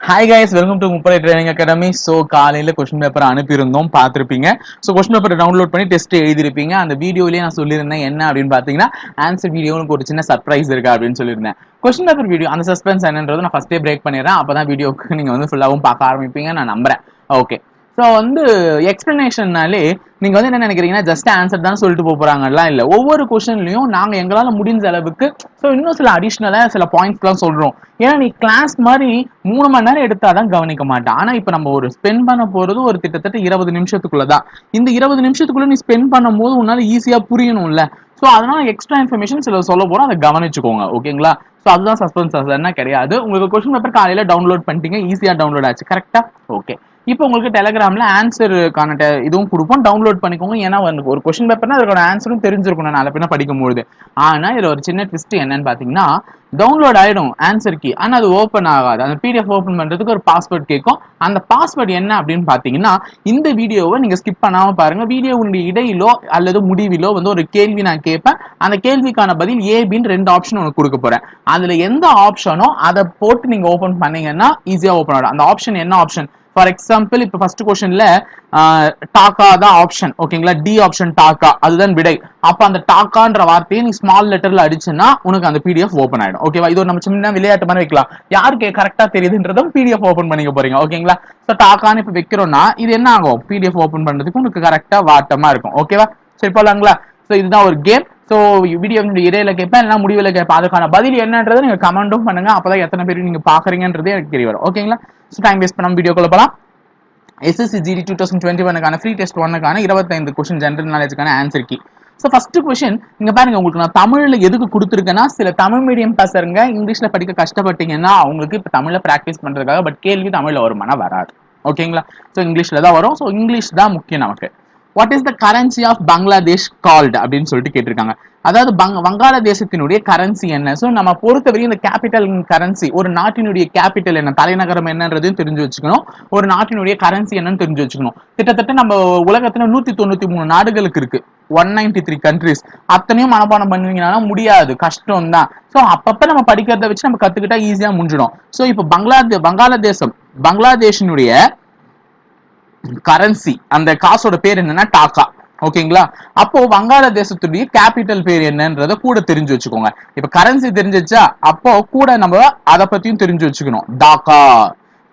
Hi guys, welcome to Mupalai Training Academy. So காலையில question paper அனுப்பியிருந்தோம், பார்த்துருப்பீங்க. So question paper download பண்ணி test எழுதிருப்பீங்க. அந்த வீடியோலயே நான் சொல்லியிருந்தேன் என்ன அப்படின்னு பார்த்தீங்கன்னா, ஆன்சர் வீடியோனுக்கு ஒரு சின்ன சர்ப்ரைஸ் இருக்கா அப்படின்னு சொல்லியிருந்தேன். கொஸ்டின் பேப்பர் வீடியோ அந்த சஸ்பென்ஸ் என்னன்றது நான் ஃபர்ஸ்டே பிரேக் பண்ணிடுறேன். அப்பதான் வீடியோக்கு நீங்க வந்து ஃபுல்லாகவும் பார்க்க ஆரம்பிப்பீங்க நான் நம்புறேன். ஓகே, ஸோ வந்து எக்ஸ்பிளனேஷன்னாலே நீங்க வந்து என்ன நினைக்கிறீங்கன்னா, ஜஸ்ட் ஆன்சர் தான் சொல்லிட்டு போறாங்கலாம் இல்லை. ஒவ்வொரு கொஸ்டின்லையும் நாங்க எங்களால முடிஞ்ச அளவுக்கு ஸோ இன்னும் சில அடிஷ்னலா சில பாயிண்ட்ஸ்லாம் சொல்றோம். ஏன்னா நீ கிளாஸ் மாதிரி 3 மணி நேரம் எடுத்தாதான் கவனிக்க மாட்டான். ஆனா இப்ப நம்ம ஒரு ஸ்பெண்ட் பண்ண போறது ஒரு கிட்டத்தட்ட 20 நிமிஷத்துக்குள்ளதான். இந்த 20 நிமிஷத்துக்குள்ள நீ ஸ்பெண்ட் பண்ணும் போது உன்னால ஈஸியா புரியணும்ல. ஸோ அதனால எக்ஸ்ட்ரா இன்ஃபர்மேஷன் சில சொல்ல போறோம், அதை கவனிச்சுக்கோங்க. ஓகேங்களா? ஸோ அதுதான் சஸ்பென்ஸ் என்ன கிடையாது. உங்களுக்கு கொஸ்டின் பேப்பர் காலையில டவுன்லோட் பண்ணிட்டீங்க, ஈஸியா டவுன்லோட் ஆச்சு. கரெக்டா? ஓகே. இப்போ உங்களுக்கு டெலிகிராம்ல ஆன்சருக்கான இதுவும் கொடுப்போம், டவுன்லோட் பண்ணிக்கோங்க. ஏன்னா ஒரு கொஸ்டின் பேப்பர்னா அதுக்கான ஆன்சரும் தெரிஞ்சிருக்கும் நான் பின்ன படிக்கும்போது. ஆனா இதுல ஒரு சின்ன ட்விஸ்ட் என்னன்னு பாத்தீங்கன்னா, டவுன்லோட் ஆயிடும் ஆன்சர் கீ, ஆனா அது ஓப்பன் ஆகாது. அந்த பிடிஎஃப் ஓப்பன் பண்றதுக்கு ஒரு பாஸ்வேர்ட் கேட்கும். அந்த பாஸ்வேர்ட் என்ன அப்படின்னு பாத்தீங்கன்னா, இந்த வீடியோவை நீங்க ஸ்கிப் பண்ணாம பாருங்க. வீடியோவுடைய இடையிலோ அல்லது முடிவிலோ வந்து ஒரு கேள்வி நான் கேட்பேன். அந்த கேள்விக்கான பதில் ஏபின்னு 2 ஆப்ஷன் உங்களுக்கு கொடுக்க போறேன். அதுல எந்த ஆப்ஷனோ அதை போட்டு நீங்க ஓபன் பண்ணீங்கன்னா ஈஸியா ஓப்பன் ஆகும். அந்த ஆப்ஷன் என்ன ஆப்ஷன்? ஃபார் எக்ஸாம்பிள் இப்ப ஃபர்ஸ்ட் கொஸ்டின்ல டாக்கா தான் ஆப்ஷன். ஓகேங்களா? டி ஆப்ஷன் டாக்கா, அதுதான் விடை. அப்ப அந்த டாக்கான்ற வார்த்தையை நீ ஸ்மால் லெட்டர்ல அடிச்சுன்னா உனக்கு அந்த பிடிஎஃப் ஓப்பன் ஆயிடும். ஓகேவா? இது ஒரு நம்ம சின்ன விளையாட்டு மாதிரி வைக்கலாம். யாருக்கு கரெக்டா தெரியுதுன்றதும் பிடிஎஃப் ஓப்பன் பண்ணிக்க போறீங்க. ஓகேங்களா? ஸோ டாக்கான்னு இப்ப வைக்கிறோம்னா இது என்ன ஆகும்? பிடிஎஃப் ஓப்பன் பண்றதுக்கு உனக்கு கரெக்டா வாட்டமா இருக்கும். ஓகேவா? சரி போலாங்களா? ஸோ இதுதான் ஒரு கேம். ஸோ வீடியோ இடையில கேட்பேன், இல்லைன்னா முடிவில் கேட்பேன். அதுக்கான பதில் என்னன்றதை நீங்க கமெண்டும் பண்ணுங்க. அப்பதான் எத்தனை பேர் நீங்க பாக்குறீங்கன்றதே எனக்கு தெரிய வரும். ஓகேங்களா? ஸோ டைம் வேஸ்ட் பண்ணாம வீடியோக்குள்ள போலாம். SSC GD 2021 free test 1 25 question general நாலேஜுக்கான answer key. So first question இங்க பாருங்க, உங்களுக்கு நான் தமிழ்ல எதுக்கு கொடுத்துருக்கேன்னா, சில தமிழ் மீடியம் பசங்க இங்கிலீஷ்ல படிக்க கஷ்டப்பட்டீங்கன்னா அவங்களுக்கு இப்ப தமிழ்ல பிராக்டிஸ் பண்றதுக்காக. பட் கேள்வி தமிழ்ல வருமானா வராது. ஓகேங்களா? ஸோ இங்கிலீஷ்ல தான் வரும். ஸோ இங்கிலீஷ் தான் முக்கியம் நமக்கு. What is the currency of Bangladesh called அப்படின்னு சொல்லிட்டு கேட்டிருக்காங்க. அதாவது வங்காளதேசத்தினுடைய கரன்சி என்ன? ஸோ நம்ம பொறுத்தவரைக்கும் இந்த கேபிட்டல் கரன்சி, ஒரு நாட்டினுடைய கேபிட்டல் என்ன, தலைநகரம் என்னன்றதையும் தெரிஞ்சு வச்சுக்கணும். ஒரு நாட்டினுடைய கரன்சி என்னன்னு தெரிஞ்சு வச்சுக்கணும். கிட்டத்தட்ட நம்ம உலகத்துல 193 நாடுகளுக்கு இருக்கு, 193 கண்ட்ரிஸ். அத்தனையும் மனப்பாடம் பண்ணுவீங்கன்னா முடியாது, கஷ்டம் தான். ஸோ அப்பப்ப நம்ம படிக்கிறத வச்சு நம்ம கத்துக்கிட்டா ஈஸியா முடிஞ்சிடும். ஸோ இப்போ பங்களாதேஷினுடைய கரன்சி, அந்த காசோட பேர் என்னன்னா டாக்கா. ஓகேங்களா? அப்போ வங்காளதேசத்துடைய கேபிட்டல் பேர் என்னன்றத கூட தெரிஞ்சு வச்சுக்கோங்க. இப்ப கரன்சி தெரிஞ்சிச்சா, அப்போ கூட நம்ம அதை பத்தியும் தெரிஞ்சு வச்சுக்கணும். டாக்கா,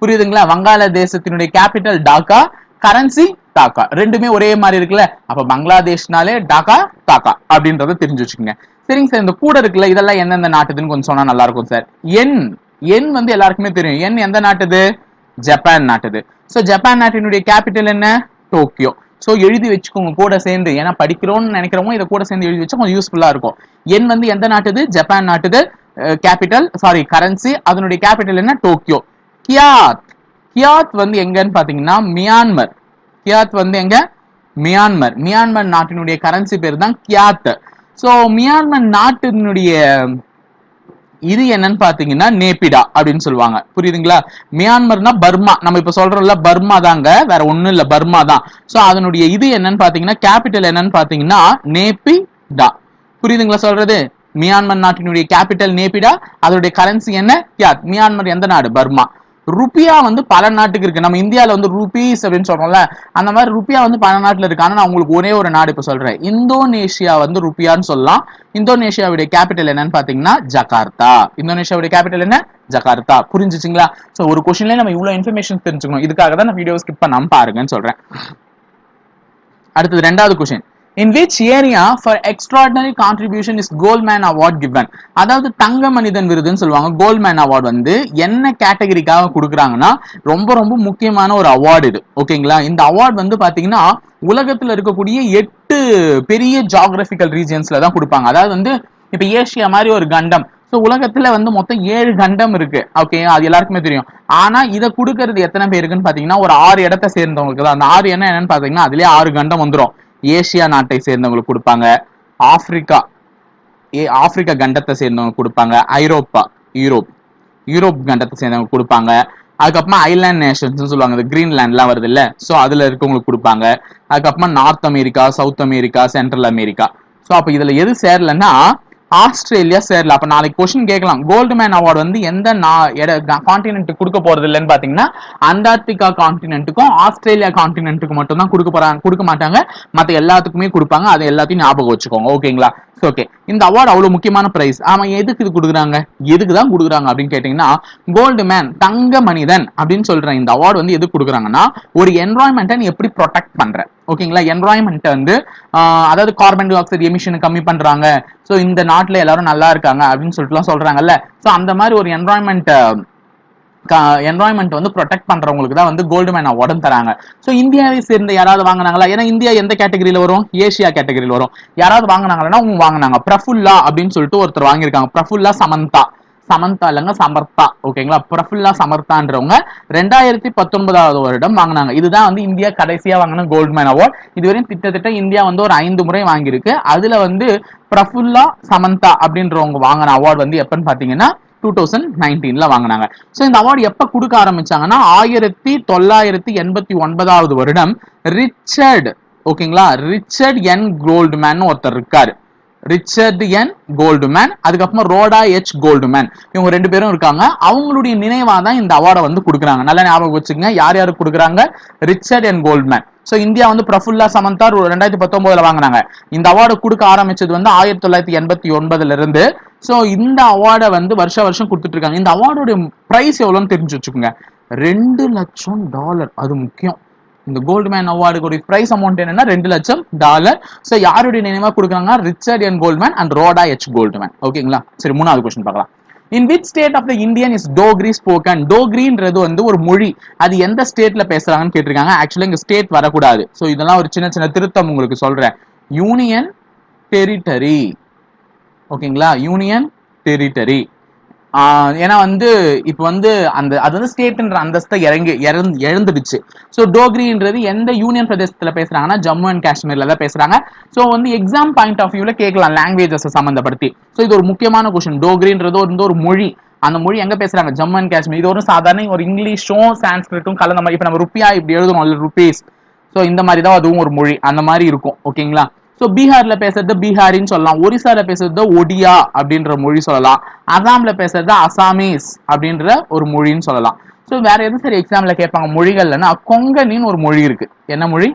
புரியுதுங்களா? வங்காளதேசத்தினுடைய கேபிட்டல் டாக்கா, கரன்சி டாக்கா, ரெண்டுமே ஒரே மாதிரி இருக்குல்ல. அப்ப பங்களாதேஷ்னாலே டாக்கா டாக்கா அப்படின்றத தெரிஞ்சு வச்சுக்கோங்க. சரிங்க சார், இந்த கூட இருக்குல்ல, இதெல்லாம் எந்தெந்த நாட்டுதுன்னு கொஞ்சம் சொன்னா நல்லா இருக்கும் சார். என் வந்து எல்லாருக்குமே தெரியும். என் எந்த நாட்டுது? ஜப்பான் நாட்டுது. சோ ஜப்பான் நாட்டினுடைய கேபிட்டல் என்ன? டோக்கியோ. சோ எழுதி வச்சுக்கோங்க கூட சேர்ந்து. ஏன்னா படிக்கிறோம்னு நினைக்கிறவங்க இதை கூட சேர்ந்து எழுதி வச்சா கொஞ்சம் யூஸ்ஃபுல்லா இருக்கும். என் வந்து எந்த நாட்டுது? ஜப்பான் நாட்டுது. கேபிட்டல் கரன்சி, அதனுடைய கேபிட்டல் என்ன? டோக்கியோ. கியாத் வந்து எங்கன்னு பாத்தீங்கன்னா மியான்மர். கியாத் வந்து எங்க? மியான்மர். மியான்மர் நாட்டினுடைய கரன்சி பேர் தான் கியாத். சோ மியான்மர் நாட்டினுடைய இது என்னன்னு பாத்தீங்கன்னா நேபிடா அப்படின்னு சொல்லுவாங்க. புரியுதுங்களா? மியான்மர்னா பர்மா, நம்ம இப்ப சொல்றோம்ல பர்மா தாங்க, வேற ஒண்ணும் இல்ல, பர்மா தான். சோ அதனுடைய இது என்னன்னு பாத்தீங்கன்னா, கேபிட்டல் என்னன்னு பாத்தீங்கன்னா நேபிடா. புரியுதுங்களா சொல்றது? மியான்மர் நாட்டினுடைய கேபிட்டல் நேபிடா, அதனுடைய கரன்சி என்ன? கியாத். மியான்மர் எந்த நாடு? பர்மா. ருப்பியா வந்து பல நாட்டுக்கு இருக்கு. நம்ம இந்தியாவில வந்து ரூபீஸ் அப்படின்னு சொல்றோம்ல, அந்த மாதிரி ருப்பியா வந்து பல நாட்டுல இருக்கு. ஆனா நான் உங்களுக்கு ஒரே ஒரு நாடு இப்ப சொல்றேன். இந்தோனேஷியா வந்து ருப்பியான்னு சொல்லலாம். இந்தோனேஷியாவுடைய கேபிட்டல் என்னன்னு பாத்தீங்கன்னா ஜகார்த்தா. இந்தோனேஷியாவுடைய கேபிட்டல் என்ன? ஜகார்த்தா. புரிஞ்சுச்சுங்களா? சோ ஒரு கொஸ்டின்ல நம்ம இவ்வளவு இன்ஃபர்மேஷன் தெரிஞ்சுக்கணும். இதுக்காக தான் நான் வீடியோ ஸ்கிப் பண்ணாம பாருங்கன்னு சொல்றேன். அடுத்தது ரெண்டாவது question. In which area for extraordinary contribution is Goldman Award given? அதாவது தங்க மனிதன் விருதுன்னு சொல்லுவாங்க. கோல்ட்மேன் அவார்டு வந்து என்ன கேட்டகரிக்காக கொடுக்குறாங்கன்னா, ரொம்ப ரொம்ப முக்கியமான ஒரு அவார்டு இது. ஓகேங்களா? இந்த அவார்டு வந்து பாத்தீங்கன்னா உலகத்துல இருக்கக்கூடிய 8 பெரிய ஜியோகிராபிக்கல் ரீஜியன்ஸ்ல தான் கொடுப்பாங்க. அதாவது வந்து இப்ப ஏசியா மாதிரி ஒரு கண்டம். ஸோ உலகத்துல வந்து மொத்தம் 7 கண்டம் இருக்கு. ஓகே, அது எல்லாருக்குமே தெரியும். ஆனா இதை கொடுக்கறது எத்தனை பேருக்குன்னு பாத்தீங்கன்னா ஒரு 6 இடத்தை சேர்ந்தவங்களுக்கு தான். அந்த 6 என்னன்னு பாத்தீங்கன்னா அதுலயே 6 கண்டம் வந்துடும். ஏசியா நாட்டை சேர்ந்தவங்களுக்கு கொடுப்பாங்க, ஆப்பிரிக்கா கண்டத்தை சேர்ந்தவங்க கொடுப்பாங்க, யூரோப் கண்டத்தை சேர்ந்தவங்க கொடுப்பாங்க. அதுக்கப்புறமா ஐலாண்ட் நேஷன்ஸ் சொல்லுவாங்க, கிரீன்லாண்ட்லாம் வருது இல்ல, சோ அதுல இருக்கவங்களுக்கு கொடுப்பாங்க. அதுக்கப்புறமா north America, south America, central America. So அப்ப இதுல எது சேரலன்னா ஆஸ்திரேலியா சேரல. அப்ப நாளைக்கு கொஸ்டின் கேட்கலாம், கோல்ட்மேன் அவார்டு வந்து எந்த கான்டினென்ட் கொடுக்க போறது இல்லைன்னு பாத்தீங்கன்னா அண்டார்டிகா கான்டினென்ட்டுக்கும் ஆஸ்திரேலியா கான்டினென்ட்டுக்கு மட்டும் தான் கொடுக்க மாட்டாங்க, மத்த எல்லாத்துக்குமே கொடுப்பாங்க. அதை எல்லாத்தையும் ஞாபகம் வச்சுக்கோங்க. ஓகேங்களா? ஓகே, இந்த அவார்டு அவ்வளவு முக்கியமான பிரைஸ். ஆமா, எதுக்கு இது கொடுக்குறாங்க, எதுக்கு தான் கொடுக்குறாங்க அப்படின்னு கேட்டீங்கன்னா, கோல்ட்மேன் தங்க மனிதன் அப்படின்னு சொல்றேன். இந்த அவார்டு வந்து எதுக்கு கொடுக்குறாங்கன்னா, ஒரு என்வரான்மெண்ட்டை நீ எப்படி ப்ரொடெக்ட் பண்ற, ஓகேங்களா? என்வரான்மெண்ட் வந்து அதாவது கார்பன் டை ஆக்சைடு எமிஷன் கம்மி பண்றாங்க, சோ இந்த நாட்டுல எல்லாரும் நல்லா இருக்காங்க அப்படின்னு சொல்லிட்டுலாம் சொல்றாங்கல்ல. சோ அந்த மாதிரி ஒரு என்வரான்மெண்ட் வந்து ப்ரொடெக்ட் பண்றவங்களுக்கு தான் வந்து கோல்ட்மேன் அவார்டு தராங்க. சோ இந்தியாவை சேர்ந்த யாராவது வாங்கினாங்களா? ஏன்னா இந்தியா எந்த கேட்டகரியில வரும், ஏசியா கேட்டகரியில வரும். யாராவது வாங்கினாங்கன்னா அவங்க வாங்கினாங்க. பிரஃபுல்லா அப்படின்னு சொல்லிட்டு ஒருத்தர் வாங்கியிருக்காங்க. பிரஃபுல்லா சமந்தா இல்லங்க சமர்த்தா, ஓகேங்களா? பிரஃபுல்லா சமர்த்தான்றவங்க 2019 வருடம் வாங்கினாங்க. இதுதான் வந்து இந்தியா கடைசியா வாங்கின கோல்ட்மேன் அவார்ட். இதுவரையும் கிட்டத்தட்ட இந்தியா வந்து ஒரு 5 முறை வாங்கியிருக்கு. அதுல வந்து பிரஃபுல்லா சமந்தா அப்படின்றவங்க வாங்கின அவார்டு வந்து எப்பன்னு பாத்தீங்கன்னா 2019 வாங்கினாங்க. சோ இந்த அவார்டு எப்ப கொடுக்க ஆரம்பிச்சாங்கன்னா 1989 வருடம் ரிச்சர்ட், ஓகேங்களா, ரிச்சர்ட் என் கோல்ட்மேன் ஒருத்தர் இருக்காரு. ரிச்சர்ட் என் கோல்ட்மேன், அதுக்கப்புறம் ரோடா எச் கோல்ட்மேன், இவங்க 2 பேரும் இருக்காங்க. அவங்களுடைய நினைவா தான் இந்த அவார்டை வந்து கொடுக்குறாங்க. நல்லா ஞாபகம் வச்சுக்கோங்க, யார் யாருக்கு கொடுக்குறாங்க? Richard N Goldman. So India வந்து பிரஃபுல்லா சமந்தா 2019 வாங்கினாங்க. இந்த அவார்டு கொடுக்க ஆரம்பிச்சது வந்து 1989 இருந்து. சோ இந்த அவார்டை வந்து வருஷம் கொடுத்துட்டு இருக்காங்க. இந்த அவார்டோட பிரைஸ் எவ்வளவுன்னு தெரிஞ்சு வச்சுக்கோங்க, $2 லட்சம். அது முக்கியம். இந்த கோல்ட்மேன் அவார்டு பிரைஸ் அமௌண்ட் என்னன்னா $2 லட்சம். சோ யாருடைய நினைவா கொடுக்குறாங்க? Richard N Goldman and Rhoda H Goldman. ஓகேங்களா? சரி, 3வது क्वेश्चन பார்க்கலாம். In which state of the Indian is Dogri spoken? Dogriன்றது வந்து ஒரு மொழி. அது எந்த ஸ்டேட்ல பேசுறாங்கன்னு கேட்டிருக்காங்க. ஆக்சுவலி இங்க ஸ்டேட் வரக்கூடாது. சோ இதெல்லாம் ஒரு சின்ன திருத்தம் உங்களுக்கு சொல்றேன். யூனியன் டெரிட்டரி, ஓகேங்களா? Union territory. ஏன்னா வந்து இப்ப வந்து அது வந்து ஸ்டேட்ன்ற அந்தஸ்தை இழந்துடுச்சு. சோ டோக்ரின்றது எந்த யூனியன் பிரதேசத்துல பேசுறாங்கன்னா ஜம்மு அண்ட் காஷ்மீர்ல தான் பேசுறாங்க. சோ வந்து எக்ஸாம் பாயிண்ட் ஆஃப் வியூல கேட்கலாம் லாங்குவேஜஸ் சம்பந்தப்படுத்தி. சோ இது ஒரு முக்கியமான क्वेश्चन. டோக்ரின்றது ஒரு மொழி. அந்த மொழி எங்க பேசுறாங்க? ஜம்மு அண்ட் காஷ்மீர். இது ஒரு சாதாரண ஒரு இங்கிலீஷும் சான்ஸ்கிரிட்டும் கலந்த மாதிரி. இப்ப நம்ம ருப்பியா இப்படி எழுதுறோம், ருபீஸ். சோ இந்த மாதிரி தான் அதுவும் ஒரு மொழி, அந்த மாதிரி இருக்கும். ஓகேங்களா? சோ பீகார்ல பேசுறது பீகாரின்னு சொல்லலாம், ஒரிசால பேசுறது ஒடியா அப்படின்ற மொழி சொல்லலாம், அசாம்ல பேசுறது அசாமீஸ் அப்படின்ற ஒரு மொழின்னு சொல்லலாம். சோ வேற எதுவும் சரி எக்ஸாம்ல கேட்பாங்க மொழிகள்லன்னா கொங்கனின்னு ஒரு மொழி இருக்கு. என்ன மொழி?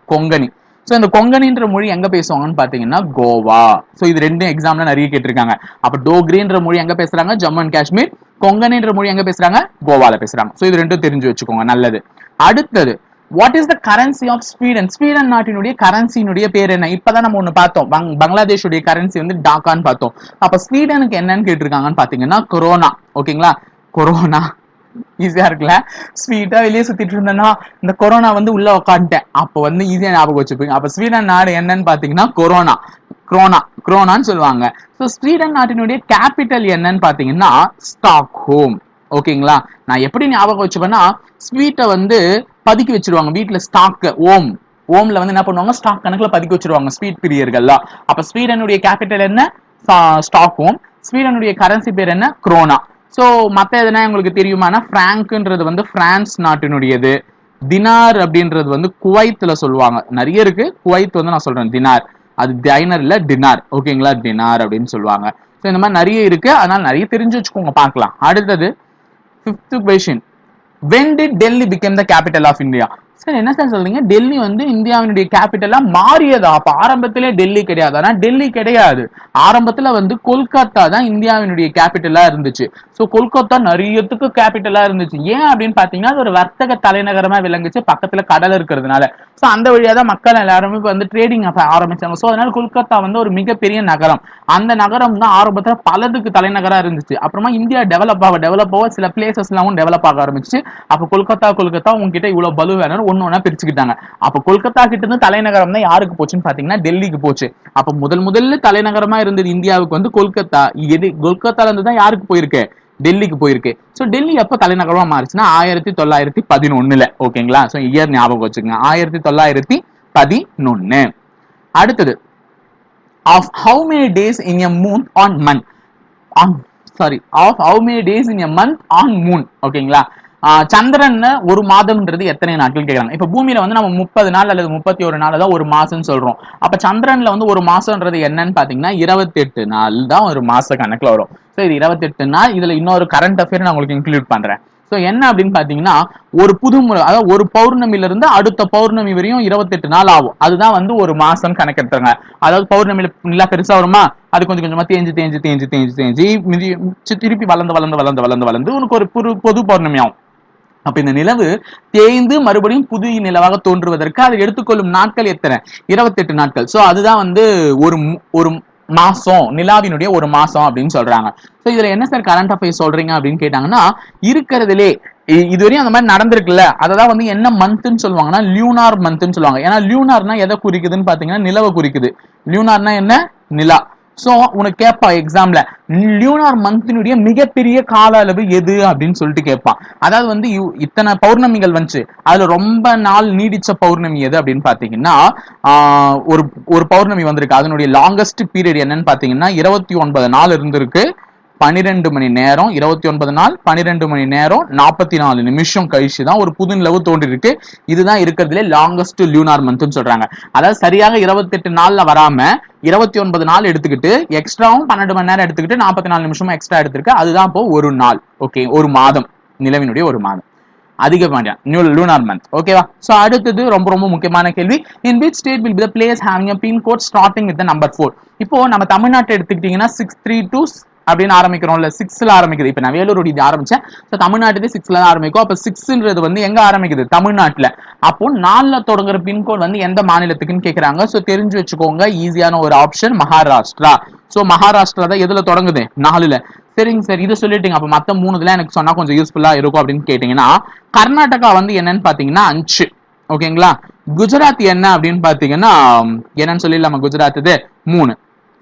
கொங்கனி. சோ இந்த கொங்கனின்ற மொழி எங்க பேசுவாங்கன்னு பாத்தீங்கன்னா கோவா. சோ இது ரெண்டும் எக்ஸாம்ல நிறைய கேட்டிருக்காங்க. அப்ப டோக்ரின்ற மொழி எங்க பேசுறாங்க? ஜம்மு அண்ட் காஷ்மீர். கொங்கனின்ற மொழி எங்க பேசுறாங்க? கோவால பேசுறாங்க. சோ இது ரெண்டும் தெரிஞ்சு வச்சுக்கோங்க, நல்லது. அடுத்தது, what is the currency of Sweden? Sweden நாட்டினுடைய கரன்சினுடைய பேர் என்ன? இப்பதான் நம்ம ஒண்ணு பார்த்தோம், பங்களாதேஷுடைய கரன்சி வந்து டாக்கான்னு பார்த்தோம். அப்ப ஸ்வீடனுக்கு என்னன்னு கேட்டிருக்காங்கன்னு பாத்தீங்கன்னா கொரோனா. ஓகேங்களா? கொரோனா ஈஸியா இருக்குல்ல? ஸ்வீட்டா வெளியே சுத்திட்டு இருந்தேன்னா இந்த கொரோனா வந்து உள்ள உட்காந்துட்டேன், அப்ப வந்து ஈஸியா ஞாபகம் வச்சுப்பீங்க. அப்ப ஸ்வீடன் நாடு என்னன்னு பாத்தீங்கன்னா குரோனான்னு சொல்லுவாங்க. சோ ஸ்வீடன் நாட்டினுடைய கேபிட்டல் என்னன்னு பாத்தீங்கன்னா ஸ்டாக்ஹோம். ஓகேங்களா? நான் எப்படி ஞாபகம் வச்சுப்பேன்னா, ஸ்வீட்டை வந்து பதுக்கி வச்சிருவாங்க வீட்டுல. ஓம்ல வந்து என்ன பண்ணுவாங்க? ஸ்டாக் கணக்குல பதுக்கி வச்சிருவாங்க ஸ்வீட் பிரியர்கள்லாம். அப்ப ஸ்வீடனுடைய கேபிட்டல் என்ன? ஸ்டாக்ஹோம். ஸ்வீடனுடைய கரன்சி பேர் என்ன? குரோனா. சோ மத்த எதுனா உங்களுக்கு தெரியுமானா, பிராங்க்ன்றது வந்து பிரான்ஸ் நாட்டினுடையது. தினார் அப்படின்றது வந்து குவைத்துல சொல்லுவாங்க. நிறைய இருக்கு, குவைத் வந்து நான் சொல்றேன் தினார். அது டைனர் இல்ல, டினார். ஓகேங்களா? டினார் அப்படின்னு சொல்லுவாங்க. சோ இந்த மாதிரி நிறைய இருக்கு, அதனால நிறைய தெரிஞ்சு வச்சுக்கோங்க, பார்க்கலாம். அடுத்தது 5th question. When did Delhi become the capital of India? Sir என்ன சார் சொல்றீங்க? டெல்லி வந்து இந்தியாவினுடைய கேபிட்டலா மாறியதா? அப்ப ஆரம்பத்திலே டெல்லி கிடையாது. ஆனா டெல்லி கிடையாது, ஆரம்பத்துல வந்து கொல்கத்தா தான் இந்தியாவினுடைய கேபிட்டலா இருந்துச்சு. சோ கொல்கத்தா நிறையத்துக்கு கேபிட்டலா இருந்துச்சு. ஏன் அப்படின்னு பாத்தீங்கன்னா அது ஒரு வர்த்தக தலைநகரமா விளங்குச்சு, பக்கத்துல கடல் இருக்கிறதுனால. சோ அந்த வழியா தான் மக்கள் எல்லாருமே வந்து ட்ரேடிங் ஆரம்பிச்சாங்க. சோ அதனால கொல்கத்தா வந்து ஒரு மிகப்பெரிய நகரம். அந்த நகரம் தான் ஆரம்பத்துல பலதுக்கு தலைநகரா இருந்துச்சு. அப்புறமா இந்தியா டெவலப் ஆக சில பிளேசஸ் எல்லாம் டெவலப் ஆக ஆரம்பிச்சு. அப்ப கொல்கத்தா உங்ககிட்ட இவ்வளவு பலு வேணும் ஒண்ணு பிரிச்சுக்கிட்டாங்க. அப்ப கொல்கத்தா கிட்ட இருந்து தலைநகரம் தான் யாருக்கு போச்சுன்னு பாத்தீங்கன்னா டெல்லிக்கு போச்சு. அப்ப முதல்ல தலைநகரமா இருந்தது இந்தியாவுக்கு வந்து கொல்கத்தா. கொல்கத்தால இருந்து தான் யாருக்கு போயிருக்கு? டெல்லிக்கு போயிருக்கு. சோ டெல்லி எப்ப தலைநகரமா மாறிச்சுன்னா 1911. ஓகேங்களா? சோ இயர் ஞாபகம் வச்சுக்கோங்க, 1911. அடுத்தது, of how many days in a month on month? Of how many days in a month on moon? ஓகேங்களா? சந்திரன் ஒரு மாதம்ன்றது எத்தனை நாட்கள் கேட்கறாங்க. இப்ப பூமியில வந்து நம்ம 30 நாள் அல்லது 31 நாள் தான் ஒரு மாசம் சொல்றோம். அப்ப சந்திரன்ல வந்து ஒரு மாசம்ன்றது என்னன்னு பாத்தீங்கன்னா 28 நாள் தான் ஒரு மாச கணக்குல வரும். சோ இது 28 நாள். இதுல இன்னொரு கரண்ட் அஃபேர் நான் உங்களுக்கு இன்க்ளூட் பண்றேன். சோ என்ன அப்படின்னு பாத்தீங்கன்னா ஒரு புதுமுறை, அதாவது ஒரு பௌர்ணமில இருந்து அடுத்த பௌர்ணமி வரையும் 28 நாள் ஆகும். அதுதான் வந்து ஒரு மாசம் கணக்கெடுத்தாங்க. அதாவது பௌர்ணமியில நிலா பெருசா வருமா, அது கொஞ்சம் கொஞ்சமா தேஞ்சு திருப்பி வளர்ந்து உனக்கு ஒரு பொது பௌர்ணமி ஆகும். அப்ப இந்த நிலவு தேய்ந்து மறுபடியும் புதிய நிலவாக தோன்றுவதற்கு அது எடுத்துக்கொள்ளும் நாட்கள் எத்தனை? 28 நாட்கள். சோ அதுதான் வந்து ஒரு மாசம், நிலாவினுடைய ஒரு மாசம் அப்படின்னு சொல்றாங்க. சோ இதுல என்ன சார் கரண்ட் அஃபேர்ஸ் சொல்றீங்க அப்படின்னு கேட்டாங்கன்னா, இருக்கிறதுலே இதுவரையும் அந்த மாதிரி நடந்திருக்குல்ல, அததான் வந்து என்ன மந்த்ன்னு சொல்லுவாங்கன்னா லியூனார் மந்த்ன்னு சொல்லுவாங்க. ஏன்னா லியூனார்னா எதை குறிக்குதுன்னு பாத்தீங்கன்னா நிலவை குறிக்குது. லியூனார்னா என்ன? நிலா. சோ உனக்கு கேட்பா எக்ஸாம்ல லியூனார் மந்தினுடைய மிகப்பெரிய கால அளவு எது அப்படின்னு சொல்லிட்டு கேட்பான். அதாவது வந்து இத்தனை பௌர்ணமிகள் வந்துச்சு, அதுல ரொம்ப நாள் நீடிச்ச பௌர்ணமி எது அப்படின்னு பாத்தீங்கன்னா ஒரு பௌர்ணமி வந்திருக்கு. அதனுடைய லாங்கஸ்ட் பீரியட் என்னன்னு பாத்தீங்கன்னா 29 நாள் இருந்திருக்கு. 12 மணி நேரம், 29 நாள் 12 மணி நேரம் 44 நிமிஷம் கழிச்சு தான் ஒரு புது நிலவு தோன்றி இருக்கு. இதுதான் இருக்கிறதுல லாங்கஸ்ட் லியூனார் மந்த்னு சொல்றாங்க. அதாவது சரியாக 28 நாள்ல வராம 29 நாள் எடுத்துக்கிட்டு எக்ஸ்ட்ராவும் 12 மணி நேரம் எடுத்துக்கிட்டு 44 நிமிஷமும் எக்ஸ்ட்ரா எடுத்துருக்கு. அதுதான் இப்போ ஒரு நாள். ஓகே, ஒரு மாதம், நிலவினுடைய ஒரு மாதம். அதிகமான லூனார் மந்த். ஓகேவா? சோ அடுத்தது ரொம்ப ரொம்ப முக்கியமான கேள்வி. In which state will be the place having a pin code starting with the number 4? இப்போ நம்ம தமிழ்நாட்டை எடுத்துக்கிட்டீங்கன்னா 632 அப்படின்னு ஆரம்பிக்கிறோம்ல, 6ல ஆரம்பிக்குது. இப்ப நான் வேலூர் இது ஆரம்பிச்சேன். தமிழ்நாட்டுக்கு 6ல தான் ஆரம்பிக்கும். அப்ப 6ன்றது வந்து எங்க ஆரம்பிக்குது? தமிழ்நாட்டுல. அப்போ 4ல தொடங்குற பின்கோட் வந்து எந்த மாநிலத்துக்குன்னு கேக்குறாங்க. சோ தெரிஞ்சு வச்சுக்கோங்க, ஈஸியான ஒரு ஆப்ஷன் மகாராஷ்டிரா. சோ மகாராஷ்டிரா தான் எதுல தொடங்குது? 4ல. சரிங்க சார், இதை சொல்லிட்டீங்க, அப்ப மத்த 3 எனக்கு சொன்னா கொஞ்சம் யூஸ்ஃபுல்லா இருக்கும் அப்படின்னு கேட்டீங்கன்னா, கர்நாடகா வந்து என்னன்னு பாத்தீங்கன்னா 5. ஓகேங்களா? குஜராத் என்ன அப்படின்னு பாத்தீங்கன்னா என்னன்னு சொல்லிடலாமா? குஜராத் இது 3.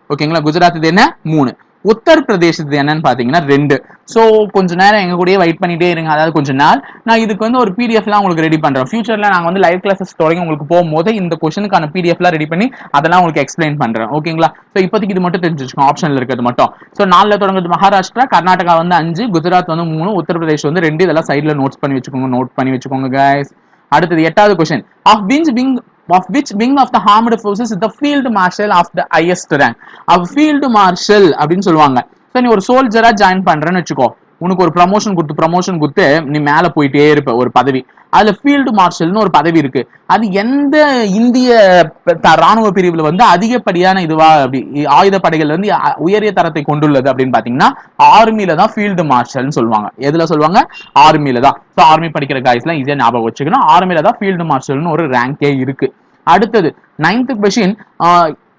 ஓகேங்களா? குஜராத் இது என்ன? 3. உத்தரப்பிரதேசத்து என்னன்னு பாத்தீங்கன்னா 2. சோ கொஞ்ச நேரம் எங்க கூடயே வெயிட் பண்ணிட்டே இருங்க. அதாவது கொஞ்ச நாள் நான் இதுக்கு வந்து ஒரு பிடிஎஃப்லாம் உங்களுக்கு ரெடி பண்றேன். ஃபியூச்சர்ல நாங்க வந்து லைவ் கிளாஸஸ் தொடங்கி உங்களுக்கு போகும்போது இந்த கொஸ்டினுக்கான பிடிஎஃப்லாம் ரெடி பண்ணி அதெல்லாம் உங்களுக்கு எக்ஸ்பிளைன் பண்றேன். ஓகேங்களா? சோ இப்போதைக்கு இது மட்டும் தெரிஞ்சு வச்சுக்கோங்க, ஆப்ஷன்ல இருக்கிறது மட்டும். சோ 4ல தொடங்குது மகாராஷ்டிரா, கர்நாடகா வந்து 5, குஜராத் வந்து 3, உத்தரப்பிரதேஷ் வந்து 2. இதெல்லாம் சைட்ல நோட் பண்ணி வச்சுக்கோங்க guys. அடுத்தது 8வது question. Of which wing of the armed forces is the field marshal of the highest rank? field marshal அப்படின்னு சொல்லுவாங்க. சோ நீ ஒரு சோல்ஜரா ஜாயின் பண்றேன்னு வச்சுக்கோ, உனக்கு ஒரு ப்ரமோஷன் கொடுத்து நீ மேல போயிட்டே இருப்ப ஒரு பதவி. அதுல ஃபீல்டு மார்ஷல்னு ஒரு பதவி இருக்கு. அது எந்த இந்திய ராணுவ பிரிவுல வந்து அதிகப்படியான இதுவா அப்படி ஆயுத படைகள் வந்து உயரிய தரத்தை கொண்டுள்ளது அப்படின்னு பாத்தீங்கன்னா ஆர்மில தான் ஃபீல்டு மார்ஷல்னு சொல்லுவாங்க. எதுல சொல்லுவாங்க? ஆர்மில தான். சோ ஆர்மி படிக்கிற காய்ஸ்லாம் ஈஸியா ஞாபகம் வச்சுக்கணும். ஆர்மில தான் ஃபீல்டு மார்ஷல்னு ஒரு ரேங்கே இருக்கு. அடுத்தது 9th question.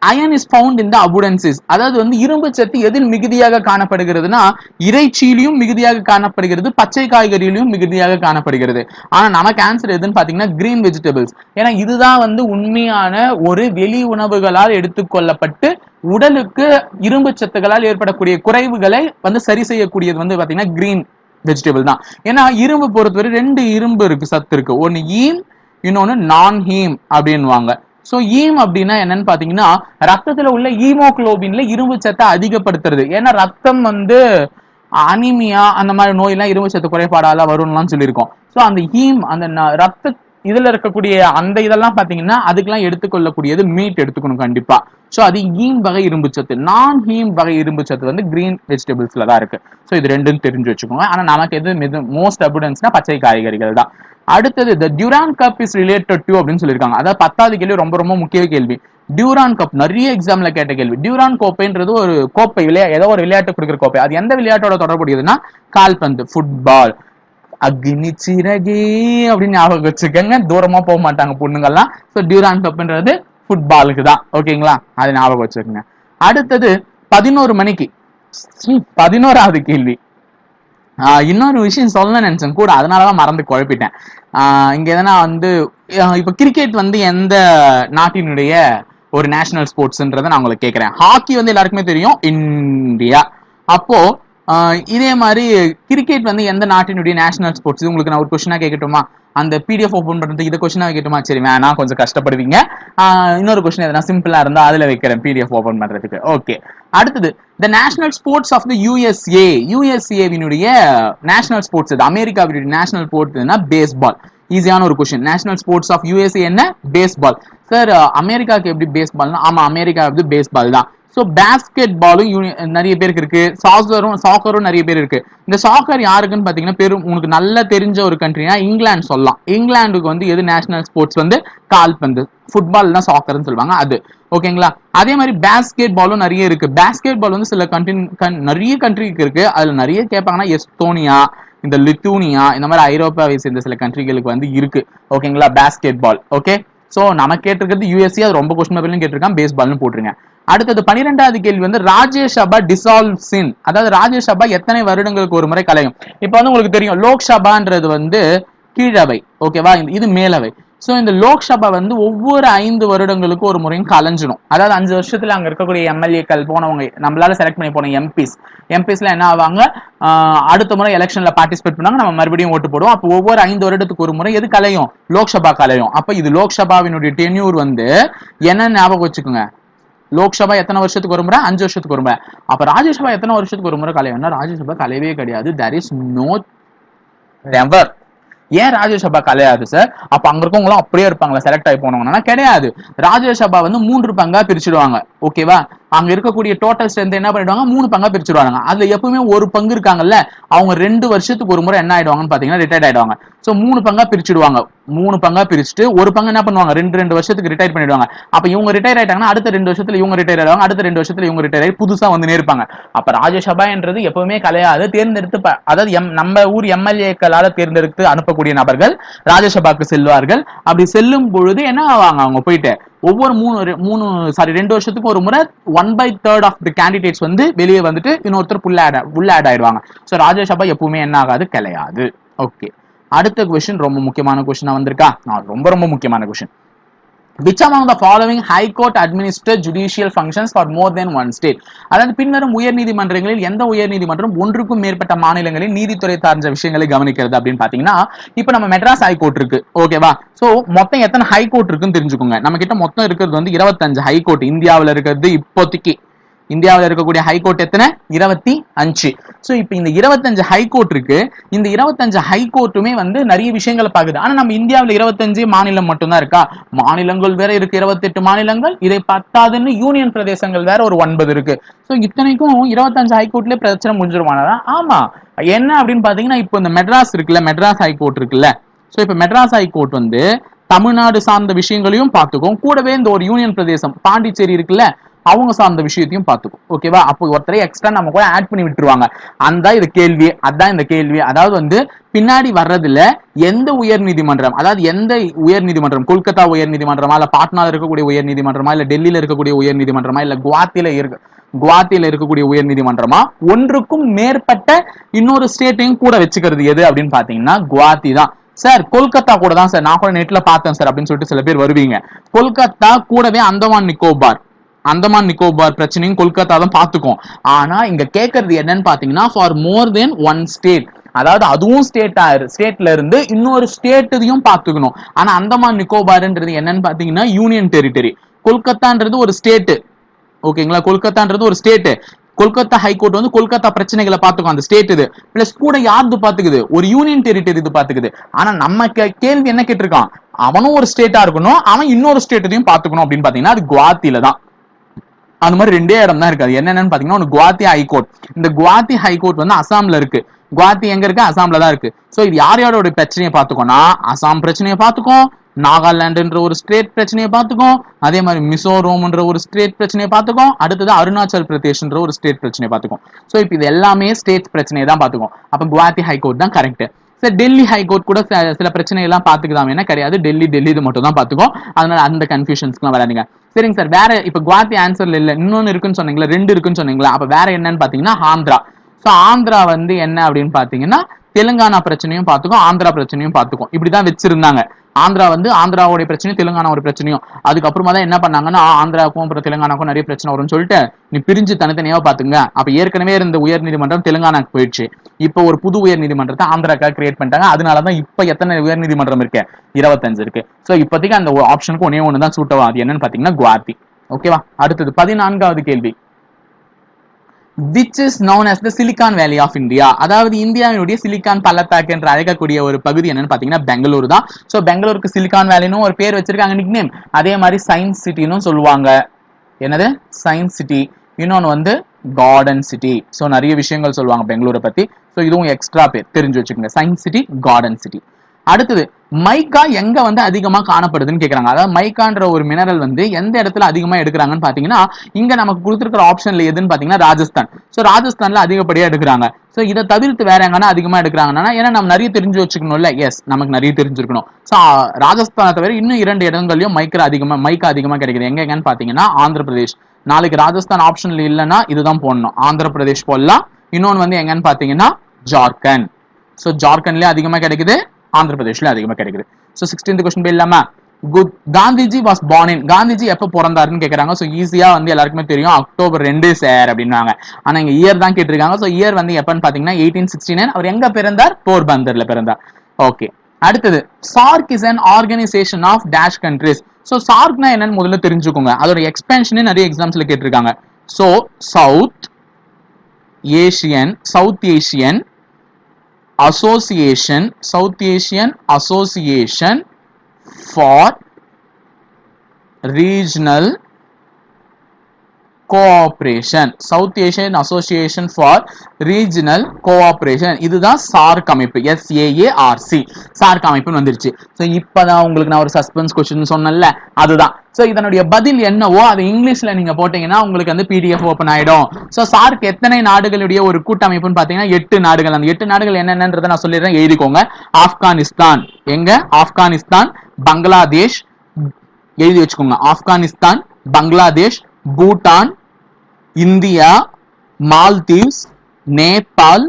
Iron is found in the அபுடன்சிஸ். அதாவது வந்து இரும்பு சத்து எதில் மிகுதியாக காணப்படுகிறதுனா இறைச்சியிலும் மிகுதியாக காணப்படுகிறது, பச்சை காய்கறியிலும் மிகுதியாக காணப்படுகிறது. ஆனா நமக்கு ஆன்சர் எதுன்னு பாத்தீங்கன்னா கிரீன் வெஜிடபிள்ஸ். ஏன்னா இதுதான் வந்து உண்மையான ஒரு வெளி உணவுகளால் எடுத்துக்கொள்ளப்பட்டு உடலுக்கு இரும்பு சத்துக்களால் ஏற்படக்கூடிய குறைவுகளை வந்து சரி செய்யக்கூடியது வந்து பாத்தீங்கன்னா கிரீன் வெஜிடபிள் தான். ஏன்னா இரும்பு பொறுத்தவரை 2 இரும்பு இருக்கு, சத்து இருக்கு. ஒன்னு ஈம், இன்னொன்னு நான் ஹீம் அப்படின்வாங்க. சோ ஈம் அப்படின்னா என்னன்னு பாத்தீங்கன்னா ரத்தத்துல உள்ள ஈமோகுளோபின்ல இரும்பு சத்தை அதிகப்படுத்துறது. ஏன்னா ரத்தம் வந்து அனிமியா அந்த மாதிரி நோய் எல்லாம் இரும்பு சத்து குறைபாடால வரும்லாம் சொல்லியிருக்கோம். சோ அந்த ஹீம், அந்த ரத்த இதுல இருக்கக்கூடிய அந்த இதெல்லாம் பாத்தீங்கன்னா அதுக்கெல்லாம் எடுத்துக்கொள்ளக்கூடியது மீட் எடுத்துக்கணும் கண்டிப்பா. சோ அது ஈம் வகை இரும்பு சத்து. நான் ஹீம் வகை இரும்பு சத்து வந்து கிரீன் வெஜிடபிள்ஸ்ல தான் இருக்கு. சோ இது ரெண்டும் தெரிஞ்சு வச்சுக்கோங்க. ஆனா நமக்கு எது மோஸ்ட் அபுடன்ஸ்னா பச்சை காய்கறிகள் தான். அடுத்தது the Durand Cup is related to அப்படின்னு சொல்லியிருக்காங்க. அதாவது 10வது கேள்வி ரொம்ப ரொம்ப முக்கிய கேள்வி. டியூரான் கப் நிறைய எக்ஸாம்ல கேட்ட கேள்வி. டியூரான் கோப்பைன்றது ஒரு கோப்பை, ஏதோ ஒரு விளையாட்டு கொடுக்குற கோப்பை. அது எந்த விளையாட்டோட தொடர்புடையதுன்னா கால்பந்து, ஃபுட்பால். அக்னி சிறகே அப்படின்னு ஞாபகம் வச்சுக்கோங்க, தூரமா போக மாட்டாங்க பொண்ணுங்கள்லாம். ஸோ டியூரான் கப்ன்றது ஃபுட்பாலுக்கு தான். ஓகேங்களா? அதை ஞாபகம் வச்சுக்கோங்க. அடுத்தது 11 மணிக்கு 11வது கேள்வி. இன்னொரு விஷயம் சொல்லணும்னு நினைச்சேன் கூட, அதனாலதான் மறந்து குழப்பிட்டேன். இங்க எதனா வந்து இப்ப கிரிக்கெட் வந்து எந்த நாட்டினுடைய ஒரு நேஷனல் ஸ்போர்ட்ஸ்ன்றதை நான் உங்களுக்கு கேட்கிறேன். ஹாக்கி வந்து எல்லாருக்குமே தெரியும், இந்தியா. அப்போ இதே மாதிரி கிரிக்கெட் வந்து எந்த நாட்டினுடைய நேஷனல் ஸ்போர்ட்ஸ்? உங்களுக்கு நான் ஒரு கொஸ்டினா கேட்கட்டுமா? அந்த பிடிஎஃப் ஓபன் பண்றதுக்கு இதை கொஸ்டினா கேட்டுமா? சரி வேணா, கொஞ்சம் கஷ்டப்படுவீங்க. இன்னொரு கொஸ்டின் எதனா சிம்பிளா இருந்தா அதுல வைக்கிறேன் பிடிஎஃப் ஓபன் பண்றதுக்கு. ஓகே, அடுத்தது the national sports of the USA. யுஎஸ்ஏவினுடைய நேஷனல் ஸ்போர்ட்ஸ் இது. அமெரிக்காவினுடைய நேஷனல் ஸ்போர்ட்ஸ்னா பேஸ்பால். ஈஸியான ஒரு question. National sports of USA என்ன? பேஸ்பால். சார் அமெரிக்காவுக்கு எப்படி பேஸ்பால்னா? ஆமா, அமெரிக்கா வந்து பேஸ்பால் தான். ஸோ பேஸ்கெட் பாலும் நிறைய பேருக்கு இருக்கு, சாக்கரும் நிறைய பேர் இருக்கு. இந்த சாக்கர் யாருக்குன்னு பாத்தீங்கன்னா பெரும் உங்களுக்கு நல்லா தெரிஞ்ச ஒரு கண்ட்ரினா இங்கிலாந்து சொல்லலாம். இங்கிலாந்துக்கு வந்து எது நேஷனல் ஸ்போர்ட்ஸ் வந்து? கால்பந்து. ஃபுட்பால் தான் சாக்கர்னு சொல்லுவாங்க அது. ஓகேங்களா? அதே மாதிரி பேஸ்கெட் பாலும் நிறைய இருக்கு. பேஸ்கெட் பால் வந்து சில நிறைய கண்ட்ரிக்கு இருக்கு. அதுல நிறைய கேட்பாங்கன்னா எஸ்தோனியா, இந்த லித்தூனியா, இந்த மாதிரி ஐரோப்பாவை சேர்ந்த சில கண்ட்ரிகளுக்கு வந்து இருக்கு. ஓகேங்களா? பேஸ்கெட் பால். ஓகே, சோ நம்ம கேட்டிருக்கிறது யுஎஸ்ஏ, அது ரொம்ப கொஸ்டின் பேப்பர்லயும் கேட்டிருக்கான், பேஸ்பால்னு போட்டுருங்க. அடுத்தது 12வது கேள்வி வந்து ராஜ்யசபா டிசால்வ்ஸ் இன், அதாவது ராஜ்யசபா எத்தனை வருடங்களுக்கு ஒரு முறை கலையும்? இப்ப வந்து உங்களுக்கு தெரியும் லோக்சபான்றது வந்து கீழவை, ஓகேவா, இது மேலவை. சோ இந்த லோக்சபா வந்து ஒவ்வொரு 5 வருடங்களுக்கு ஒரு முறையும் கலைஞ்சிடும். அதாவது 5 வருஷத்துல அங்க இருக்கக்கூடிய எம்எல்ஏக்கள் போனவங்க, நம்மளால செலக்ட் பண்ணி போன எம்பிஸ்ல என்ன ஆவாங்க? அடுத்த முறை எலெக்ஷன்ல பார்ட்டிசிபேட் பண்ணாங்க, நம்ம மறுபடியும் ஓட்டு போடுவோம். அப்போ ஒவ்வொரு 5 வருடத்துக்கு ஒரு முறை எது கலையும்? லோக்சபா கலையும். அப்ப இது லோக்சபாவினுடைய டென்யூர் வந்து என்ன ஞாபகம் வச்சுக்கோங்க? லோக்சபா எத்தனை வருஷத்துக்கு ஒரு முறை? 5 வருஷத்துக்கு ஒரு முறை. அப்ப ராஜ்யசபா எத்தனை வருஷத்துக்கு ஒரு முறை கலையும்னா ராஜ்யசபா கலையவே கிடையாது. There is no never. ஏன் ராஜ்யசபா கலையாது சார்? அப்ப அங்க இருக்கவங்களும் அப்படியே இருப்பாங்களா செலக்ட் ஆகி போனவங்கன்னா? கிடையாது. ராஜ்யசபா வந்து 3 பங்கா பிரிச்சுடுவாங்க. ஓகேவா? அங்க இருக்கக்கூடிய டோட்டல் ஸ்ட்ரென்த் என்ன பண்ணிடுவாங்க? 3 பங்கா பிரிச்சுடுவாங்க. அதுல எப்பவுமே ஒரு பங்கு இருக்காங்கல்ல, அவங்க 2 வருஷத்துக்கு ஒரு முறை என்ன ஆயிடுவாங்கன்னு பாத்தீங்கன்னா ரிட்டையர்ட் ஆயிடுவாங்க. சோ 3 பங்கா பிரிச்சுடுவாங்க. 3 பங்கா பிரிச்சுட்டு ஒரு பங்கு என்ன பண்ணுவாங்க? 2 வருஷத்துக்கு ரிட்டையர் பண்ணிடுவாங்க. அப்ப இவங்க ரிட்டையர் ஆயிட்டாங்கன்னா அடுத்த 2 வருஷத்துல இவங்க ரிட்டையர் ஆயிடுவாங்க, அடுத்த 2 வருஷத்துல இவங்க ரிட்டையர் ஆகி புதுசா வந்து இருப்பாங்க. அப்ப ராஜ்யசபா என்றது எப்பவுமே கலையாது. தேர்ந்தெடுத்து அதாவது நம்ம ஊர் எம்எல்ஏக்களால தேர்ந்தெடுத்து அனுப்பக்கூடிய நபர்கள் ராஜ்யசபாக்கு செல்வார்கள். அப்படி செல்லும் பொழுது என்ன ஆவாங்க? அவங்க போயிட்டு ஒவ்வொரு 2 வருஷத்துக்கு ஒரு முறை 1/3 ஆஃப் தி கேண்டிடேட்ஸ் வந்து வெளியே வந்துட்டு இன்னொருத்தர் உள்ள ஆட் ஆயிடுவாங்க. சோ ராஜ்யசபா எப்பவுமே என்ன ஆகாது? கலையாது. ஓகே, அடுத்த கொஸ்டின் ரொம்ப முக்கியமான கொஸ்டினா வந்திருக்கா? ரொம்ப ரொம்ப முக்கியமான question. Which among the following high court administer judicial functions for more than one state? அதாவது பின்வரும் உயர் நீதிமன்றங்களில் எந்த உயர் நீதிமன்றம் ஒன்றுக்கும் மேற்பட்ட மாநிலங்களில் நீதித்துறை சார்ந்த விஷயங்களை கவனிக்கிறது அப்படின்னு பாத்தீங்கன்னா, இப்ப நம்ம மெட்ராஸ் ஹைகோர்ட் இருக்கு. ஓகேவா? சோ மொத்தம் எத்தனை ஹைகோர்ட் இருக்குன்னு தெரிஞ்சுக்கோங்க. நம்ம கிட்ட மொத்தம் இருக்கிறது வந்து 25 ஹைகோர்ட். இந்தியாவில் இருக்கிறது இப்போதைக்கு இந்தியாவில் இருக்கக்கூடிய ஹைகோர்ட் எத்தனை? 25. சோ இப்போ இந்த 25 ஹைகோர்ட் இருக்கு. இந்த 25 ஹைகோர்ட்டுமே வந்து நிறைய விஷயங்களை பாக்குது. ஆனா நம்ம இந்தியாவில் 25 மாநிலம் மட்டும்தான் இருக்கா? மாநிலங்கள் வேற இருக்கு, 28 மாநிலங்கள். இதை பத்தாதுன்னு யூனியன் பிரதேசங்கள் வேற ஒரு 9 இருக்கு. சோ இத்தனைக்கும் 25 ஹைகோர்ட்லயே பிரச்சனை முடிஞ்சிருமானதா? ஆமா. என்ன அப்படின்னு பாத்தீங்கன்னா, இப்போ இந்த மெட்ராஸ் இருக்குல்ல, மெட்ராஸ் ஹைகோர்ட் இருக்குல்ல. சோ இப்போ மெட்ராஸ் ஹைகோர்ட் வந்து தமிழ்நாடு சார்ந்த விஷயங்களையும் பார்த்துக்கும், கூடவே இந்த ஒரு யூனியன் பிரதேசம் பாண்டிச்சேரி இருக்குல்ல, அவங்க சார்ந்த விஷயத்தையும் பார்த்துக்கும். ஓகேவா? அப்போ ஒருத்தரை எக்ஸ்ட்ரா நம்ம கூட ஆட் பண்ணி விட்டுருவாங்க. அந்த இது கேள்வி, அதான் இந்த கேள்வி. அதாவது வந்து பின்னாடி வர்றதுல எந்த உயர் நீதிமன்றம், அதாவது எந்த உயர் நீதிமன்றம், கொல்கத்தா உயர் நீதிமன்றமா, இல்ல பாட்னால இருக்கக்கூடிய உயர் நீதிமன்றமா, இல்ல டெல்லியில இருக்கக்கூடிய உயர் நீதிமன்றமா, இல்ல குவாத்தில இருக்கக்கூடிய உயர் நீதிமன்றமா, ஒன்றுக்கும் மேற்பட்ட இன்னொரு ஸ்டேட்டையும் கூட வச்சுக்கிறது எது அப்படின்னு பாத்தீங்கன்னா குவாத்தி தான். சார் கொல்கத்தா கூட தான் சார், நான் கூட நெட்ல பார்த்தேன் சார் அப்படின்னு சொல்லிட்டு சில பேர் வருவீங்க. கொல்கத்தா கூடவே அந்தமான் நிக்கோபார் பிரச்சனையும் கொல்கத்தா தான் பாத்துக்கும். ஆனா இங்க கேட்கறது என்னன்னு பாத்தீங்கன்னா for more then one state, அதாவது அதுவும் ஸ்டேட்ல இருந்து இன்னொரு ஸ்டேட்டையும் பாத்துக்கணும். ஆனா அந்தமான் நிக்கோபார்ன்றது என்னன்னு பாத்தீங்கன்னா யூனியன் டெரிட்டரி. கொல்கத்தான்றது ஒரு ஸ்டேட். ஓகேங்களா? கொல்கத்தான்றது ஒரு ஸ்டேட். கொல்கத்தா ஹைகோர்ட் வந்து கொல்கத்தா பிரச்சனைகளை பாத்துக்கும், அந்த ஸ்டேட் இது. பிளஸ் கூட யாரு பாத்துக்குது? ஒரு யூனியன் டெரிட்டரி இது பாத்துக்குது. ஆனா நம்ம கேள்வி என்ன கேட்டிருக்கான்? அவனும் ஒரு ஸ்டேட்டா இருக்கணும், அவன் இன்னொரு ஸ்டேட்டையும் பாத்துக்கணும் அப்படின்னு பாத்தீங்கன்னா அது குவாத்தில தான். அந்த மாதிரி 2 இடம் தான் இருக்கு. என்னன்னு பாத்தீங்கன்னா ஒரு குவாத்தி ஹைகோர்ட். இந்த குவாத்தி ஹைகோர்ட் வந்து அசாம்ல இருக்கு. குவாத்தி எங்க இருக்கு? அசாம்ல தான் இருக்கு. சோ இது யாரோட பிரச்சனையை பாத்துக்கோனா அசாம் பிரச்சனையை பாத்துக்கும், நாகாலாந்துன்ற ஒரு ஸ்டேட் பிரச்சனையை பாத்துக்கும், அதே மாதிரி மிசோரம்ன்ற ஒரு ஸ்டேட் பிரச்சனையை பாத்துக்கும், அடுத்தது அருணாச்சல் பிரதேஷ்ன்ற ஒரு ஸ்டேட் பிரச்சனையை பாத்துக்கும். சோ இப்போ இது எல்லாமே ஸ்டேட் பிரச்சனையை தான் பாத்துக்கும். அப்ப குவாத்தி ஹைகோர்ட் தான் கரெக்ட். சார் டெல்லி ஹைகோர்ட் கூட சில பிரச்சனை எல்லாம் பாத்துக்குதாம் என்ன? கிடையாது. டெல்லி இது மட்டும் தான் பாத்துக்கும். அதனால அந்த கன்ஃபியூஷன்ஸ்க்குலாம் வராதீங்க. சரிங்க சார், வேற இப்ப குவாத்தி ஆன்சர்ல இல்ல, இன்னொன்னு இருக்குன்னு சொன்னீங்களா, 2 இருக்குன்னு சொன்னீங்களா, அப்ப வேற என்னன்னு பாத்தீங்கன்னா ஆந்திரா. சோ ஆந்திரா வந்து என்ன அப்படின்னு பாத்தீங்கன்னா தெலுங்கானா பிரச்சனையும் பாத்துக்கும், ஆந்திரா பிரச்சனையும் பாத்துக்கும். இப்படிதான் வச்சிருந்தாங்க. ஆந்திரா வந்து ஆந்திராவுடைய பிரச்சனையும் தெலுங்கானா ஒரு பிரச்சனையும், அதுக்கப்புறமா தான் என்ன பண்ணாங்கன்னா ஆந்திராவுக்கும் அப்புறம் தெலுங்கானாக்கும் நிறைய பிரச்சனை வரும்னு சொல்லிட்டு நீ பிரிஞ்சு தனித்தனியாக பாத்துங்க. அப்ப ஏற்கனவே இருந்த உயர் நீதிமன்றம் தெலுங்கானாக்கு போயிடுச்சு, இப்போ ஒரு புது உயர் நீதிமன்றத்தை ஆந்திராக்காக கிரியேட் பண்ணிட்டாங்க. அதனாலதான் இப்ப எத்தனை உயர் நீதிமன்றம் இருக்கு, 25 இருக்கு. சோ இப்போதைக்கு அந்த ஆப்ஷனுக்கு ஒன்னே ஒண்ணுதான் சூட்டவா, அது என்னன்னு பாத்தீங்கன்னா குவாஹாத்தி. ஓகேவா. அடுத்தது 14வது கேள்வி, which is known as the Silicon Valley of India. அதாவது இந்தியாவினுடைய சிலிகான் பள்ளத்தாக்கு என்று அழைக்கக்கூடிய ஒரு பகுதி என்னன்னு பாத்தீங்கன்னா பெங்களூர் தான். சோ பெங்களூருக்கு சிலிகான் வேலின்னு ஒரு பேர் வச்சிருக்காங்க, நிக் நேம். அதே மாதிரி சயின்ஸ் சிட்டின்னு சொல்லுவாங்க. என்னது, சயின்ஸ் சிட்டி. இன்னொன்னு வந்து கார்டன் சிட்டி. சோ நிறைய விஷயங்கள் சொல்லுவாங்க பெங்களூரை பத்தி. சோ இதுவும் எக்ஸ்ட்ரா பேர் தெரிஞ்சு வச்சுக்கோங்க, சயின்ஸ் சிட்டி, கார்டன் சிட்டி. அடுத்தது மைக்கா எங்க வந்து அதிகமா காணப்படுதுன்னு கேக்குறாங்க. அதாவது மைக்கான்ற ஒரு மினரல் வந்து எந்த இடத்துல அதிகமா எடுக்கிறாங்கன்னு பாத்தீங்கன்னா இங்க நமக்கு கொடுத்துருக்கிற ஆப்ஷன்ல எதுன்னு பாத்தீங்கன்னா ராஜஸ்தான். சோ ராஜஸ்தான்ல அதிகப்படியா எடுக்கிறாங்க. சோ இதை தவிர்த்து வேற எங்கன்னா அதிகமா எடுக்கிறாங்கன்னா, ஏன்னா நம்ம நிறைய தெரிஞ்சு வச்சுக்கணும்ல. எஸ், நமக்கு நிறைய தெரிஞ்சிருக்கணும். சோ ராஜஸ்தானை தவிர இன்னும் 2 இடங்கள்லயும் மைக்கா அதிகமா கிடைக்குது. எங்கன்னு பாத்தீங்கன்னா ஆந்திர பிரதேஷ். நாளைக்கு ராஜஸ்தான் ஆப்ஷன்ல இல்லைன்னா இதுதான் போடணும், ஆந்திர பிரதேஷ் போடலாம். இன்னொன்னு வந்து எங்கன்னு பாத்தீங்கன்னா ஜார்க்கண்ட். சோ ஜார்க்கண்ட்லயே அதிகமா கிடைக்குது, ஆந்திர பிரதேஷ்ல அதிகமா கிடைக்குது. சோ 16th क्वेश्चन पे இல்லாம Gandhiji was born in, Gandhiji எப்ப பிறந்தாருன்னு கேக்குறாங்க. சோ ஈஸியா வந்து எல்லாருக்குமே தெரியும், அக்டோபர் 2 சார் அப்படின்னாங்க. ஆனா இங்க இயர் தான் கேட்டிருக்காங்க. சோ இயர் வந்து எப்பன்னு பாத்தீங்கன்னா 1869. அவர் எங்க பிறந்தார், போர்பந்தர்ல பிறந்தார். ஓகே. அடுத்தது SAARC is an organization of dash countries. So சார்க்னா என்னன்னு முதல்ல தெரிஞ்சுக்கோங்க, அதோட எக்ஸ்பேன்ஷனே நிறைய எக்ஸாம்ஸ்ல கேட்டிருக்காங்க. So south Asian South Asian Association for Regional cooperation, south Asian association for regional cooperation. இதுதான் சார்க் அமைப்பு, SAARC சார்க் அமைப்புன்னு வந்துருச்சு. ஸோ இப்பதான் உங்களுக்கு நான் ஒரு சஸ்பென்ஸ் கொஸ்டின் சொன்னேன்ல, அதுதான். ஸோ இதனுடைய பதில் என்னவோ அதை இங்கிலீஷ்ல நீங்க போட்டீங்கன்னா உங்களுக்கு வந்து PDF ஓப்பன் ஆயிடும். ஸோ சார்க் எத்தனை நாடுகளுடைய ஒரு கூட்டமைப்புன்னு பாத்தீங்கன்னா 8 நாடுகள். அந்த 8 நாடுகள் என்னென்னன்றதை நான் சொல்லிடுறேன், எழுதிக்கோங்க. ஆப்கானிஸ்தான், எங்க ஆப்கானிஸ்தான், பங்களாதேஷ், எழுதி வச்சுக்கோங்க. ஆப்கானிஸ்தான், பங்களாதேஷ், பூட்டான், இந்தியா, மால்தீவ்ஸ், நேபாள்,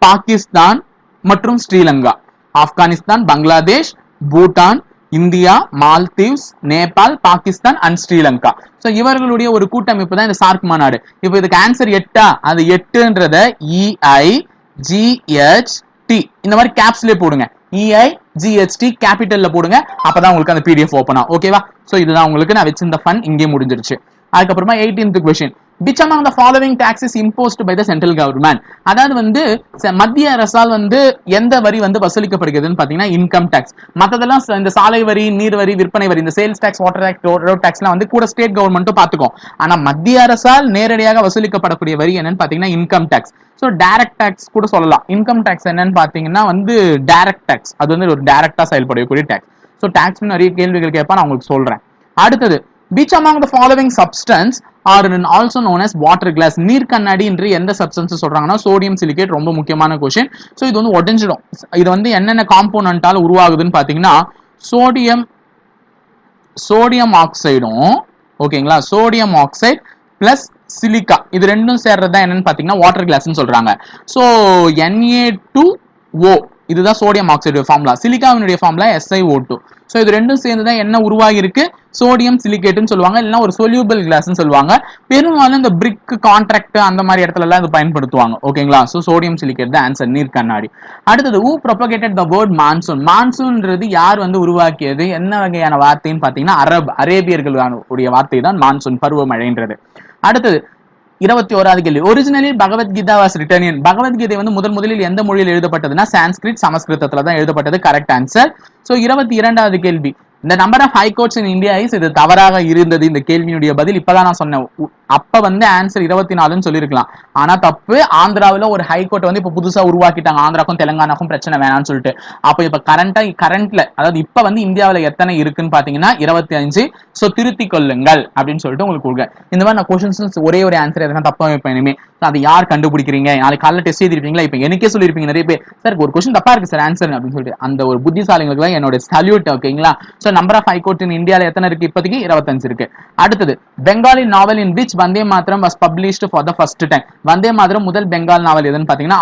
பாகிஸ்தான் மற்றும் Sri Lanka. Afghanistan, Bangladesh, Bhutan, India, Maldives, Nepal, Pakistan and Sri Lanka. So இவர்களுடைய ஒரு கூட்டமைப்பு தான் இந்த சார்க் மாநாடு. இப்போ இதுக்கு ஆன்சர் 8, அது 8ன்றத EIGHT இந்த மாதிரி கேப்ஸ்லயே போடுங்க. EIGHT கேபிட்டல்ல போடுங்க, அப்பதான் உங்களுக்கு அந்த PDF ஓபன் ஆகும். ஓகேவா. சோ இதுதான் உங்களுக்கு நான் வச்சிருந்த ஃபன், இங்கே முடிஞ்சிருச்சு. அதுக்கப்புறமா 18th question, which among the following tax is imposed by the central government. அதாவது வந்து மத்திய அரசால் வந்து எந்த வரி வந்து வசூலிக்கப்படுகிறதுன்னு பாத்தீங்கன்னா இன்கம் டாக்ஸ். மத்ததெல்லாம் இந்த சாலை வரி, நீர் வரி, விற்பனை வரி, இந்த sales tax, water tax, road டாக்ஸ்லாம் வந்து கூட ஸ்டேட் கவர்மெண்ட்டும் பாத்துக்கும். ஆனா மத்திய அரசால் நேரடியாக வசூலிக்கப்படக்கூடிய வரி என்னன்னு பாத்தீங்கன்னா income tax. So direct tax கூட சொல்லலாம். இன்கம் டாக்ஸ் என்னன்னு பாத்தீங்கன்னா வந்து டைரக்ட் டாக்ஸ், அது வந்து ஒரு டைரக்டா செயல்படக்கூடிய டாக்ஸ். ஸோ டாக்ஸ் நிறைய கேள்விகள் கேட்பா, நான் உங்களுக்கு சொல்றேன். அடுத்தது which among the following substance are also known as water glass. நீர் கண்ணாடி என்று எந்த சப்ஸ்டன்ஸ் சொல்றாங்கன்னா சோடியம் சிலிகேட். ரொம்ப முக்கியமான क्वेश्चन. சோ இது வந்து உடைஞ்சிடும். இது வந்து என்னென்ன காம்போனன்ட்டால உருவாகுதுன்னு பாத்தீங்கன்னா சோடியம் ஆக்சைடும், ஓகேங்களா, சோடியம் ஆக்சைடு பிளஸ் சிலிக்கா, இது ரெண்டும் சேர்றது தான் என்னன்னு பாத்தீங்கன்னா வாட்டர் கிளாஸ்னு சொல்றாங்க. சோ Na2O இதுதான் சோடியம் ஆக்சைடு ஃபார்முலா. சிலிக்காவினுடைய ஃபார்முலா SiO2. சோ இது ரெண்டும் சேர்ந்து தான் என்ன உருவாகி இருக்கு, சோடியம் சிலிகேட்னு சொல்லுவாங்க, இல்லைன்னா ஒரு சொல்யூபிள் கிளாஸ்னு சொல்லுவாங்க. பெரும்பாலும் இந்த பிரிக் கான்ட்ராக்ட் அந்த மாதிரி இடத்துல எல்லாம் இது பயன்படுத்துவாங்க. ஓகேங்களா. சோ சோடியம் சிலிகேட் தான் ஆன்சர், நீர் கண்ணாடி. அடுத்தது who propagated the word monsoon. மான்சூன்ன்றது யார் வந்து உருவாக்கியது, என்ன வகையான வார்த்தைன்னு பாத்தீங்கன்னா அரேபியர்களுடைய வார்த்தை தான் மான்சூன், பருவமழைன்றது. அடுத்தது 21வது கேள்வி, originally Bhagavad Gita was written in. Bhagavad Gita வந்து முதலில் எந்த மொழியில் எழுதப்பட்டதுன்னா சான்ஸ்கிரிட், சமஸ்கிருதத்துல தான் எழுதப்பட்டது. Correct answer. சோ 22வது கேள்வி, இந்த number of high courts in India is. இது தவறாக இருந்தது இந்த கேள்வியினுடைய பதில். இப்பதான் நான் சொன்னேன், அப்ப வந்து ஆன்சர் 24ன்னு சொல்லிருக்கலாம், ஆனா தப்பு. ஆந்திராவில் ஒரு ஹை கோர்ட் வந்து இப்ப புதுசா உருவாக்கிட்டாங்க, ஆந்திராக்கும் தெலுங்கானாக்கும் பிரச்சனை வேணாம்னு சொல்லிட்டு. அப்ப இப்ப கரண்ட்ல அதாவது இப்ப வந்து இந்தியாவில் எத்தனை இருக்குன்னு பாத்தீங்கன்னா 25. சோ திருத்தி கொள்ளுங்கள் அப்படின்னு சொல்லிட்டு உங்களுக்கு கொடுங்க. இந்த மாதிரி நான் கொஸ்டின்ஸ் ஒரே ஒரு ஆன்சர் எதனா தப்பா வைப்பேன் இனிமே. அதை யார் கண்டுபிடிக்கிறீங்க, நாளைக்கு காலைல டெஸ்ட் எழுதிருப்பீங்களா, இப்ப எனக்கே சொல்லிருப்பீங்க நிறைய பேர், சார் ஒரு கொஸ்டின் தப்பா இருக்கு சார் ஆன்சர் அப்படின்னு சொல்லிட்டு. அந்த ஒரு புத்திசாலிகளுக்கு தான் என்னோட சல்யூட். ஓகேங்களா. So number of high court in இந்தியால எத்தனை இருக்கு இப்போதைக்கு 25 இருக்கு. அடுத்தது Bengali novel in which Vande Mataram was published for the first time. Vande Mataram முதல் பெங்கால் நாவல் எதுன்னு பாத்தீங்கன்னா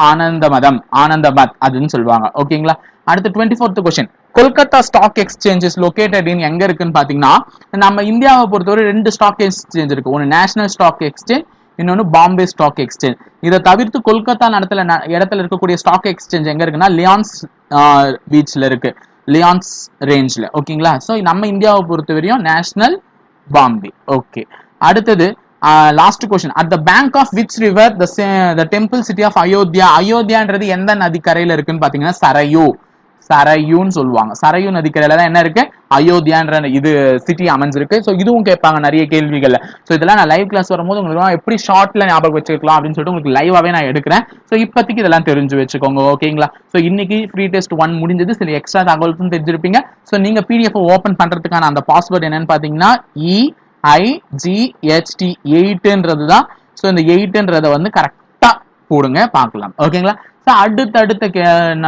ஆனந்தமத் அதுன்னு சொல்லுவாங்க. ஓகேங்களா. அடுத்து 24th question. Kolkata stock exchange is located in எங்க இருக்குன்னு பாத்தீங்கன்னா, நம்ம இந்தியாவை பொறுத்தவரை 2 ஸ்டாக் எக்ஸ்சேஞ்ச் இருக்கு. ஒன்னு நேஷனல் ஸ்டாக் எக்ஸ்சேஞ்ச், இன்னொன்னு பாம்பே ஸ்டாக் எக்ஸ்சேஞ்ச். இதை தவிர்த்து கொல்கத்தா இடத்துல இருக்கக்கூடிய ஸ்டாக் எக்ஸ்சேஞ்ச் எங்க இருக்குன்னா லியான்ஸ் பீச்ல இருக்கு, லியான்ஸ் ரேஞ்ச்ல. ஓகேங்களா. சோ நம்ம இந்தியாவை பொறுத்தவரையும் நேஷனல், பாம்பே. ஓகே. அடுத்தது last question. At the bank of which river the temple city of Ayodhya. அயோத்தியான்றது எந்த நதிக்கரையில இருக்குன்னு பாத்தீங்கன்னா சரையூன்னு சொல்லுவாங்க. சரையூ நதிக்கரையில தான் என்ன இருக்கு, அயோத்தியான்ற இது சிட்டி அமைஞ்சிருக்கு. ஸோ இதுவும் கேட்பாங்க நிறைய கேள்விகள். ஸோ இதெல்லாம் நான் லைவ் கிளாஸ் வரும்போது உங்களுக்கு எப்படி ஷார்ட்ல ஞாபகம் வச்சுக்கலாம் அப்படின்னு சொல்லிட்டு உங்களுக்கு லைவாவே நான் எடுக்கிறேன். ஸோ இப்போதைக்கு இதெல்லாம் தெரிஞ்சு வச்சுக்கோங்க. ஓகேங்களா. ஸோ இன்னைக்கு ஃப்ரீ டெஸ்ட் 1 முடிஞ்சது. சில எக்ஸ்ட்ரா தகவல்களும் தெரிஞ்சிருப்பீங்க. ஸோ நீங்க பிடிஎஃப் ஓபன் பண்றதுக்கான அந்த பாஸ்வேர்ட் என்னன்னு பாத்தீங்கன்னா EIGHT 8ன்றது தான். ஸோ இந்த 8ன்றதை வந்து கரெக்டா போடுங்க, பார்க்கலாம். ஓகேங்களா. அடுத்த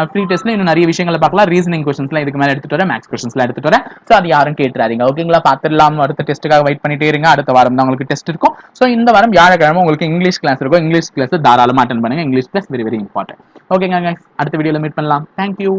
ஃப்ரீ டெஸ்ட்ல இன்னும் நிறைய விஷயங்களை பார்க்கலாம். ரீசனிங் கொஸ்டின்ஸ்லாம் இதுக்கு மேல எடுத்துட்டு வரேன், மேக்ஸ் கொஸ்டின்ஸ்லாம் எடுத்துட்டு வரேன். ஸோ அது யாரும் கேட்டுறாதீங்க. ஓகேங்களா. பார்த்துடலாம். அடுத்த டெஸ்ட்டுக்காக வெயிட் பண்ணிட்டே இருங்க. அடுத்த வாரம் தான் உங்களுக்கு டெஸ்ட் இருக்கும். ஸோ இந்த வாரம் வியாழக்கிழமை உங்களுக்கு இங்கிலீஷ் கிளாஸ் இருக்கும். இங்கிலீஷ் கிளாஸ் தாராளமாக அட்டன் பண்ணுங்க. English class very very important. ஓகேங்க. அடுத்த வீடியோல மீட் பண்ணலாம். தேங்க்யூ.